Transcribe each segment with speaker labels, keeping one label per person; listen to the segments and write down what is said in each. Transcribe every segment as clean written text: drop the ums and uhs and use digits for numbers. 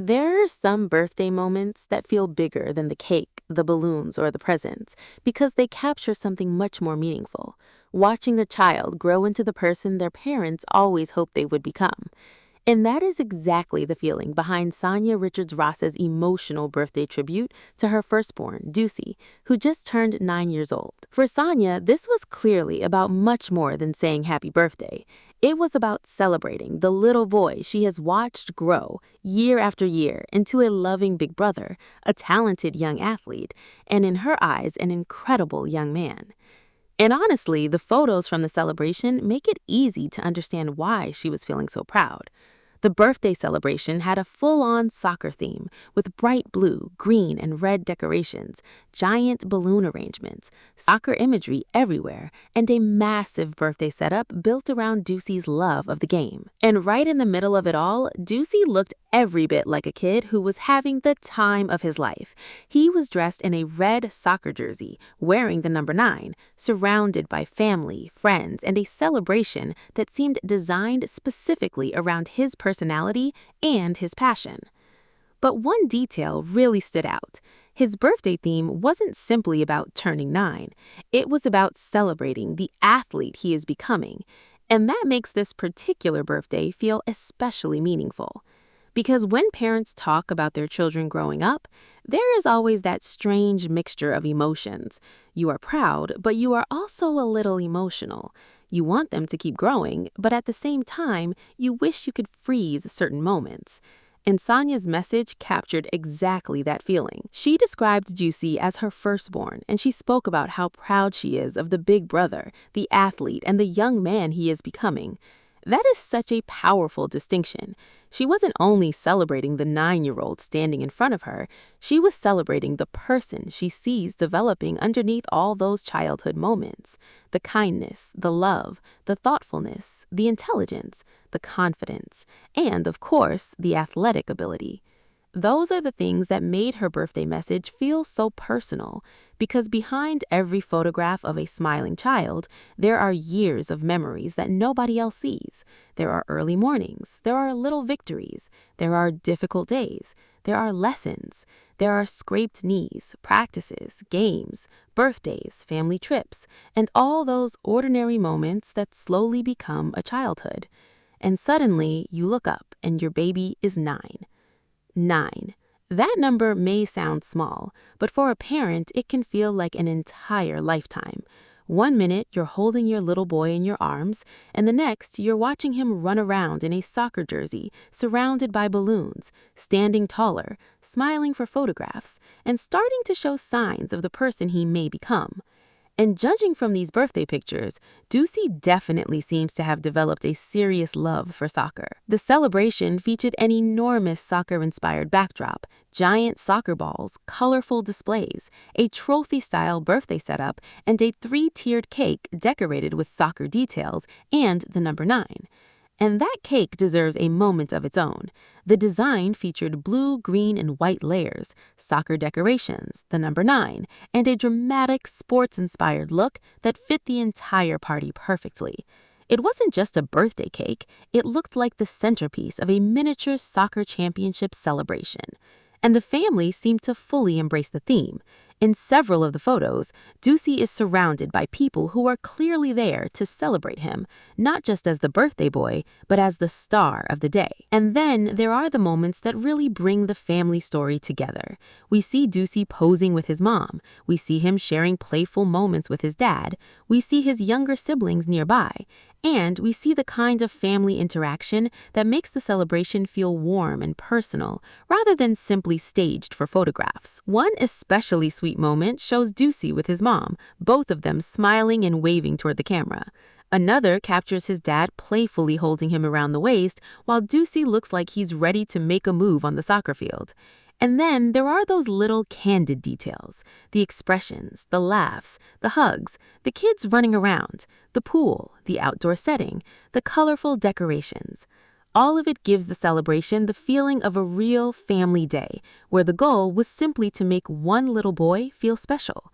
Speaker 1: There are some birthday moments that feel bigger than the cake, the balloons, or the presents because they capture something much more meaningful. Watching a child grow into the person their parents always hoped they would become. And that is exactly the feeling behind Sanya Richards-Ross's emotional birthday tribute to her firstborn, Deucey, who just turned 9 years old. For Sanya, this was clearly about much more than saying happy birthday. It was about celebrating the little boy she has watched grow year after year into a loving big brother, a talented young athlete, and in her eyes, an incredible young man. And honestly, the photos from the celebration make it easy to understand why she was feeling so proud. The birthday celebration had a full-on soccer theme with bright blue, green, and red decorations, giant balloon arrangements, soccer imagery everywhere, and a massive birthday setup built around Deucey's love of the game. And right in the middle of it all, Deucey looked every bit like a kid who was having the time of his life. He was dressed in a red soccer jersey, wearing the number 9, surrounded by family, friends, and a celebration that seemed designed specifically around his personality and his passion. But one detail really stood out. His birthday theme wasn't simply about turning 9. It was about celebrating the athlete he is becoming. And that makes this particular birthday feel especially meaningful. Because when parents talk about their children growing up, there is always that strange mixture of emotions. You are proud, but you are also a little emotional. You want them to keep growing, but at the same time, you wish you could freeze certain moments. And Sanya's message captured exactly that feeling. She described Deucey as her firstborn, and she spoke about how proud she is of the big brother, the athlete, and the young man he is becoming. That is such a powerful distinction. She wasn't only celebrating the 9-year-old standing in front of her, she was celebrating the person she sees developing underneath all those childhood moments. The kindness, the love, the thoughtfulness, the intelligence, the confidence, and, of course, the athletic ability. Those are the things that made her birthday message feel so personal, because behind every photograph of a smiling child, there are years of memories that nobody else sees. There are early mornings, there are little victories, there are difficult days, there are lessons, there are scraped knees, practices, games, birthdays, family trips, and all those ordinary moments that slowly become a childhood. And suddenly, you look up and your baby is 9. 9. That number may sound small, but for a parent, it can feel like an entire lifetime. One minute, you're holding your little boy in your arms, and the next, you're watching him run around in a soccer jersey, surrounded by balloons, standing taller, smiling for photographs, and starting to show signs of the person he may become. And judging from these birthday pictures, Deucey definitely seems to have developed a serious love for soccer. The celebration featured an enormous soccer-inspired backdrop, giant soccer balls, colorful displays, a trophy-style birthday setup, and a 3-tiered cake decorated with soccer details and the number 9. And that cake deserves a moment of its own. The design featured blue, green, and white layers, soccer decorations, the number 9, and a dramatic sports-inspired look that fit the entire party perfectly. It wasn't just a birthday cake, it looked like the centerpiece of a miniature soccer championship celebration. And the family seemed to fully embrace the theme. In several of the photos, Deucey is surrounded by people who are clearly there to celebrate him, not just as the birthday boy, but as the star of the day. And then there are the moments that really bring the family story together. We see Deucey posing with his mom. We see him sharing playful moments with his dad. We see his younger siblings nearby. And we see the kind of family interaction that makes the celebration feel warm and personal, rather than simply staged for photographs. One especially sweet moment shows Deucey with his mom, both of them smiling and waving toward the camera. Another captures his dad playfully holding him around the waist, while Deucey looks like he's ready to make a move on the soccer field. And then there are those little candid details, the expressions, the laughs, the hugs, the kids running around, the pool, the outdoor setting, the colorful decorations. All of it gives the celebration the feeling of a real family day, where the goal was simply to make one little boy feel special.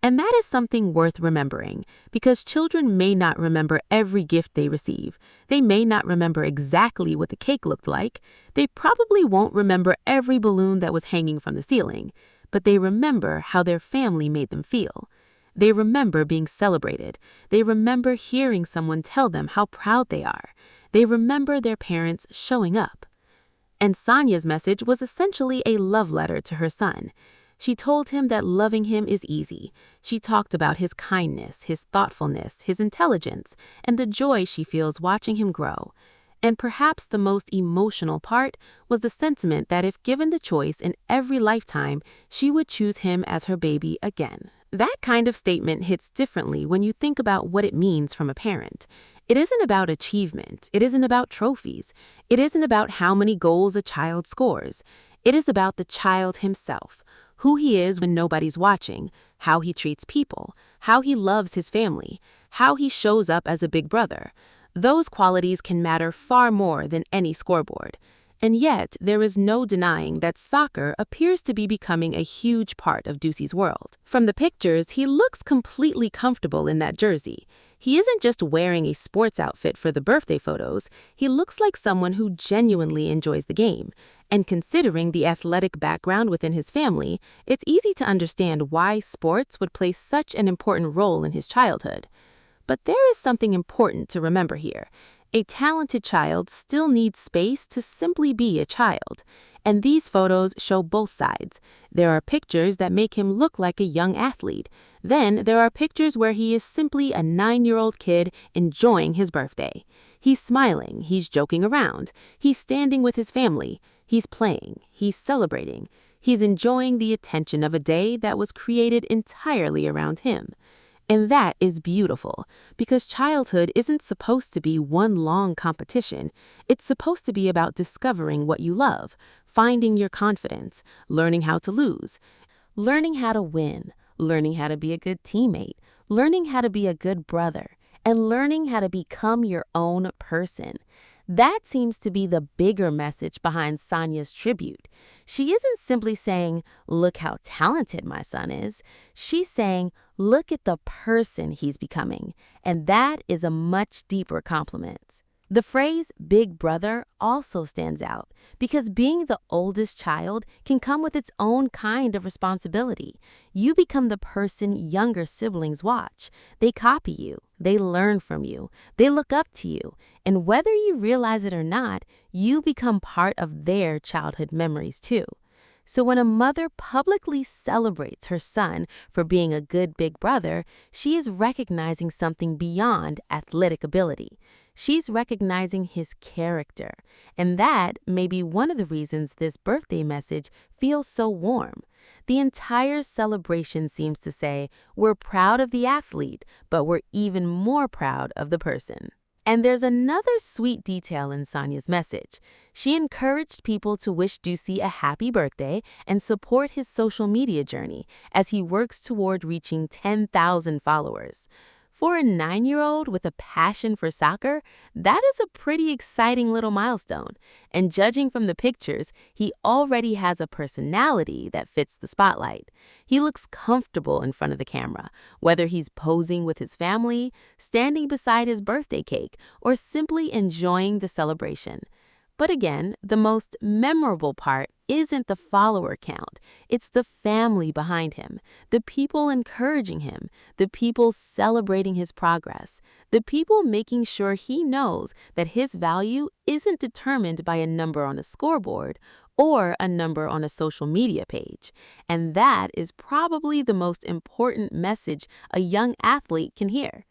Speaker 1: And that is something worth remembering, because children may not remember every gift they receive. They may not remember exactly what the cake looked like. They probably won't remember every balloon that was hanging from the ceiling, but they remember how their family made them feel. They remember being celebrated. They remember hearing someone tell them how proud they are. They remember their parents showing up. And Sanya's message was essentially a love letter to her son. She told him that loving him is easy. She talked about his kindness, his thoughtfulness, his intelligence, and the joy she feels watching him grow. And perhaps the most emotional part was the sentiment that if given the choice in every lifetime, she would choose him as her baby again. That kind of statement hits differently when you think about what it means from a parent. It isn't about achievement. It isn't about trophies. It isn't about how many goals a child scores. It is about the child himself, who he is when nobody's watching, how he treats people, how he loves his family, how he shows up as a big brother. Those qualities can matter far more than any scoreboard. And yet, there is no denying that soccer appears to be becoming a huge part of Deucey's world. From the pictures, he looks completely comfortable in that jersey. He isn't just wearing a sports outfit for the birthday photos. He looks like someone who genuinely enjoys the game. And considering the athletic background within his family, it's easy to understand why sports would play such an important role in his childhood. But there is something important to remember here. A talented child still needs space to simply be a child. And these photos show both sides. There are pictures that make him look like a young athlete. Then there are pictures where he is simply a 9-year-old kid enjoying his birthday. He's smiling, he's joking around, he's standing with his family, he's playing, he's celebrating, he's enjoying the attention of a day that was created entirely around him. And that is beautiful, because childhood isn't supposed to be one long competition. It's supposed to be about discovering what you love, finding your confidence, learning how to lose, learning how to win, learning how to be a good teammate, learning how to be a good brother, and learning how to become your own person. That seems to be the bigger message behind Sanya's tribute. She isn't simply saying, "Look how talented my son is." She's saying, "Look at the person he's becoming." And that is a much deeper compliment. The phrase "big brother" also stands out because being the oldest child can come with its own kind of responsibility. You become the person younger siblings watch. They copy you. They learn from you. They look up to you. And whether you realize it or not, you become part of their childhood memories too. So when a mother publicly celebrates her son for being a good big brother, she is recognizing something beyond athletic ability. She's recognizing his character. And that may be one of the reasons this birthday message feels so warm. The entire celebration seems to say, we're proud of the athlete, but we're even more proud of the person. And there's another sweet detail in Sanya's message. She encouraged people to wish Deucey a happy birthday and support his social media journey as he works toward reaching 10,000 followers. For a 9-year-old with a passion for soccer, that is a pretty exciting little milestone. And judging from the pictures, he already has a personality that fits the spotlight. He looks comfortable in front of the camera, whether he's posing with his family, standing beside his birthday cake, or simply enjoying the celebration. But again, the most memorable part isn't the follower count. It's the family behind him, the people encouraging him, the people celebrating his progress, the people making sure he knows that his value isn't determined by a number on a scoreboard or a number on a social media page. And that is probably the most important message a young athlete can hear.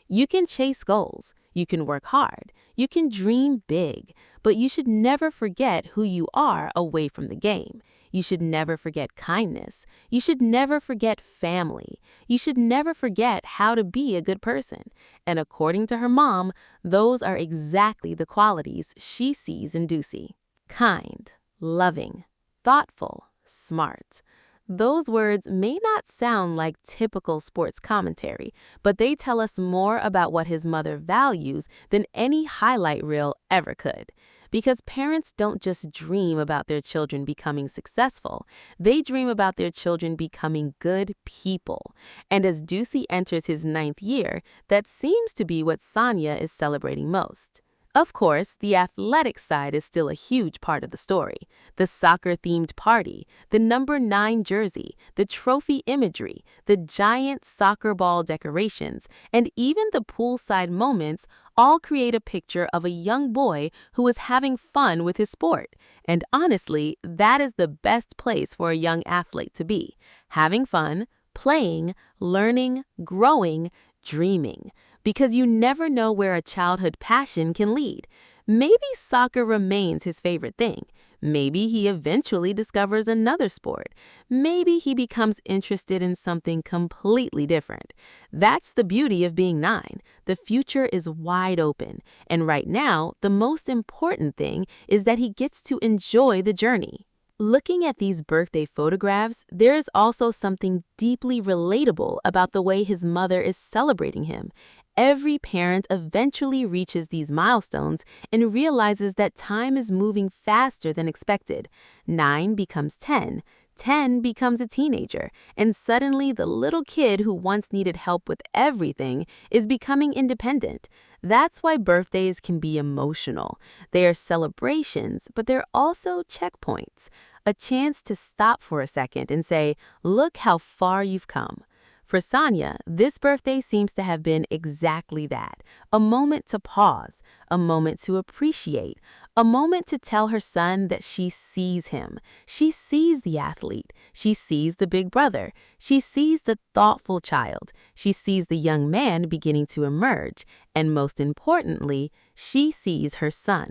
Speaker 1: You can chase goals, you can work hard, you can dream big, but you should never forget who you are away from the game. You should never forget kindness. You should never forget family. You should never forget how to be a good person. And according to her mom, those are exactly the qualities she sees in Deucey. Kind, loving, thoughtful, smart. Those words may not sound like typical sports commentary, but they tell us more about what his mother values than any highlight reel ever could. because parents don't just dream about their children becoming successful, they dream about their children becoming good people. And as Deucey enters his 9th year, that seems to be what Sanya is celebrating most. Of course, the athletic side is still a huge part of the story. The soccer-themed party, the number 9 jersey, the trophy imagery, the giant soccer ball decorations, and even the poolside moments all create a picture of a young boy who is having fun with his sport. And honestly, that is the best place for a young athlete to be. Having fun, playing, learning, growing, dreaming. Because you never know where a childhood passion can lead. Maybe soccer remains his favorite thing. Maybe he eventually discovers another sport. Maybe he becomes interested in something completely different. That's the beauty of being 9. The future is wide open. And right now, the most important thing is that he gets to enjoy the journey. Looking at these birthday photographs, there is also something deeply relatable about the way his mother is celebrating him. Every parent eventually reaches these milestones and realizes that time is moving faster than expected. 9 becomes 10. 10 becomes a teenager, and suddenly the little kid who once needed help with everything is becoming independent. That's why birthdays can be emotional. They are celebrations, but they're also checkpoints. A chance to stop for a second and say, look how far you've come. For Sanya, this birthday seems to have been exactly that. A moment to pause, a moment to appreciate, a moment to tell her son that she sees him. She sees the athlete. She sees the big brother. She sees the thoughtful child. She sees the young man beginning to emerge. And most importantly, she sees her son.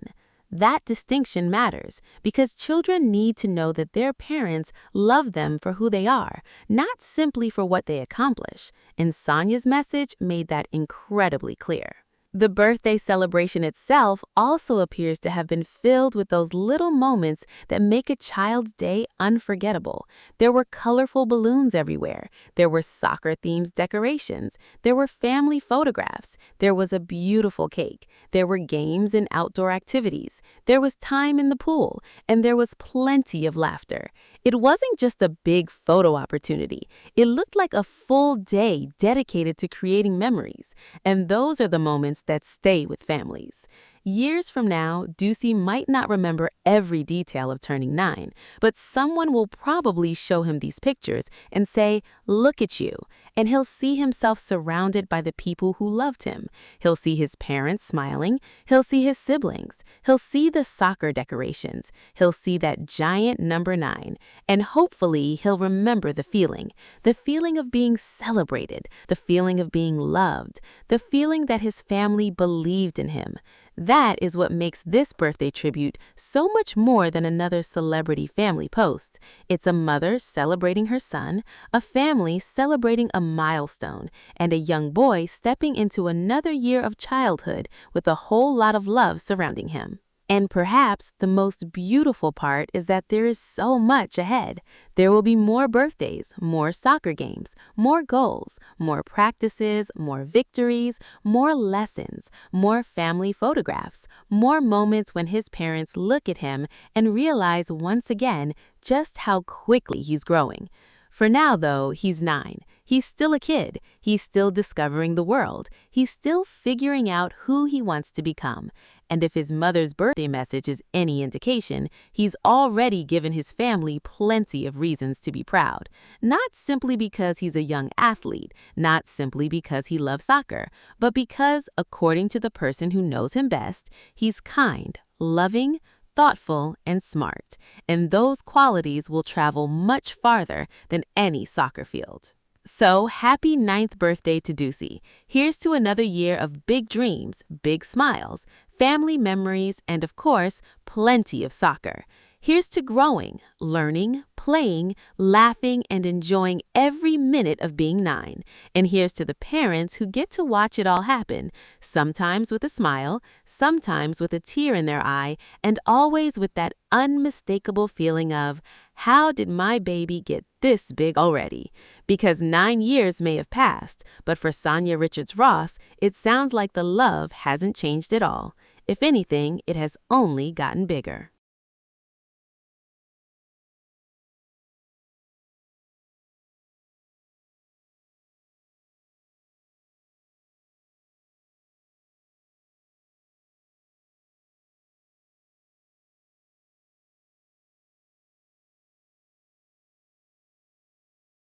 Speaker 1: That distinction matters because children need to know that their parents love them for who they are, not simply for what they accomplish. And Sanya's message made that incredibly clear. The birthday celebration itself also appears to have been filled with those little moments that make a child's day unforgettable. There were colorful balloons everywhere. There were soccer-themed decorations. There were family photographs. There was a beautiful cake. There were games and outdoor activities. There was time in the pool. And there was plenty of laughter. It wasn't just a big photo opportunity. It looked like a full day dedicated to creating memories. And those are the moments that stay with families. Years from now, Deucey might not remember every detail of turning 9, but someone will probably show him these pictures and say, look at you. And he'll see himself surrounded by the people who loved him. He'll see his parents smiling. He'll see his siblings. He'll see the soccer decorations. He'll see that giant number 9. And hopefully he'll remember the feeling of being celebrated, the feeling of being loved, the feeling that his family believed in him. That is what makes this birthday tribute so much more than another celebrity family post. It's a mother celebrating her son, a family celebrating a milestone, and a young boy stepping into another year of childhood with a whole lot of love surrounding him. And perhaps the most beautiful part is that there is so much ahead. There will be more birthdays, more soccer games, more goals, more practices, more victories, more lessons, more family photographs, more moments when his parents look at him and realize once again just how quickly he's growing. For now, though, he's 9. He's still a kid. He's still discovering the world. He's still figuring out who he wants to become. And if his mother's birthday message is any indication, he's already given his family plenty of reasons to be proud. Not simply because he's a young athlete, not simply because he loves soccer, but because, according to the person who knows him best, he's kind, loving, thoughtful, and smart. And those qualities will travel much farther than any soccer field. So, happy 9th birthday to Deucey. Here's to another year of big dreams, big smiles, family memories, and of course, plenty of soccer. Here's to growing, learning, playing, laughing, and enjoying every minute of being 9. And here's to the parents who get to watch it all happen, sometimes with a smile, sometimes with a tear in their eye, and always with that unmistakable feeling of, how did my baby get this big already? Because 9 years may have passed, but for Sanya Richards-Ross, it sounds like the love hasn't changed at all. If anything, it has only gotten bigger.